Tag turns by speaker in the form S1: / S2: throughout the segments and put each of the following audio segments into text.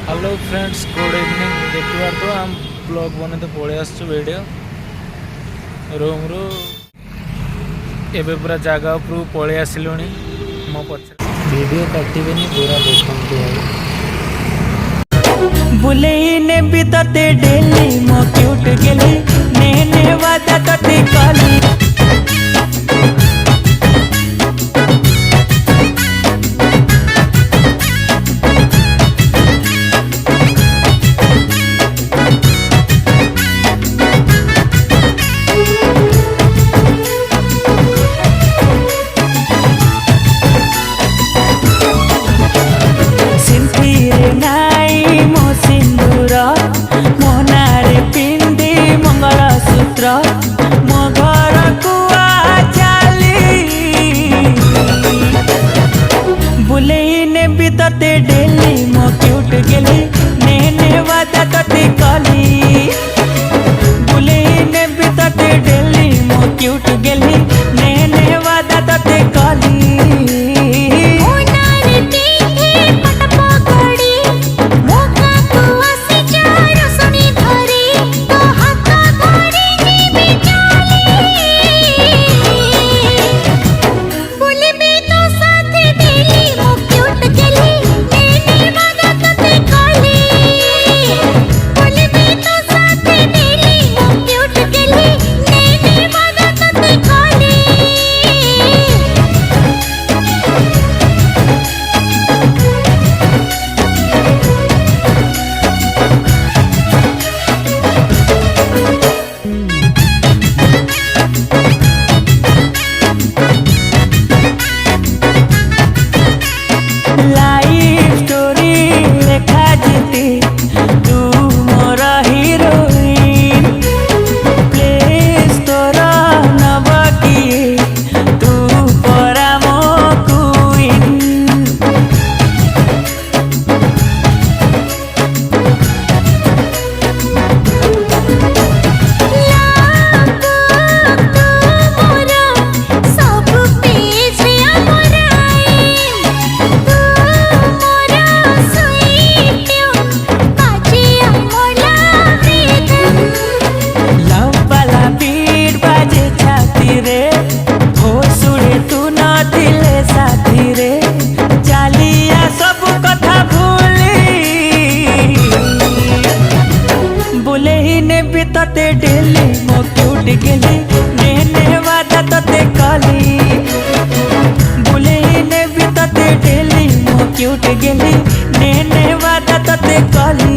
S1: Hello friends, good evening. देखिए तो हम ब्लॉग बने तो पड़े आसु वीडियो रूम रु एबे पूरा जगह उपरू पड़े आसिलुनी। मो पछ वीडियो काटिबेनी पूरा देखंतु
S2: बुले ने बितते डेली मो क्यूट गेली ने वादा तते काली मो घर कुआ चाली बुले ने बितते डेली मो क्यूट गेली ने वादा तते काली बुले ने बितते डेली मो क्यूट गेली ने वादा तते काली बितते डेली मो क्यूट गेली ने वादा तते काली बुले ने बितते डेली मो क्यूट गेली ने वादा तते काली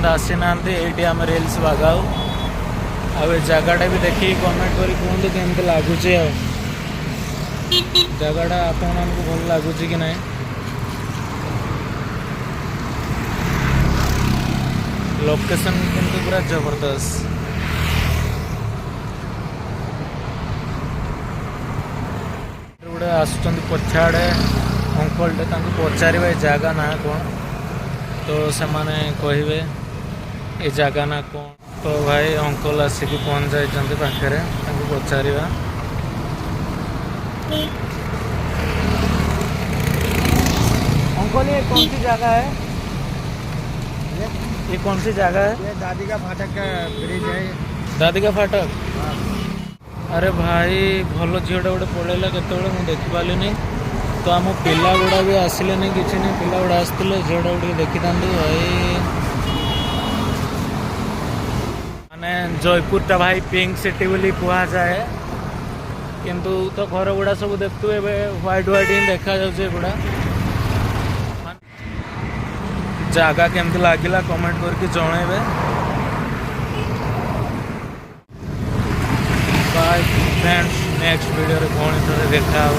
S1: आसी ना ये रील्स बागाऊ आ ए जगह भी देखिए कमेंट करी कहतु केमती लगुच जगह आपण मानक भल लगुच कि ना लोकेशन किंतु पूरा जबरदस्त गोटे आसुँच पछाड़े अंकलटे पचार जगह ना कौन तो से माने कहे ये जगह ना कौन तो भाई अंकल आसिक पहुँच जाइए पाखे पचार अंकल ये कौन सी जगह है ये कौन सी जगह है
S3: ये दादी का फाटक का ब्रिज है।
S1: दादी का फाटक अरे भाई भल झीटा गोटे पड़ेगा केत मुझे देखिपारे तो आम पिला गुड़ा भी आसिले नहीं किसी नहीं पिला गुड़ा आसते झीटा गुड़ देखी था भाई माने जयपुरटा भाई पिंक सिटी बोली कह जाए किंतु तो घर गुड़ा सब देखु ए व्हाइट व्हाइट ही देखा जागुड़ा जगह केमती लगिला कमेंट करके जनइबे बाय फ्रेंड्स नेक्स्ट वीडियो रे पुणी थोड़े देखा हो।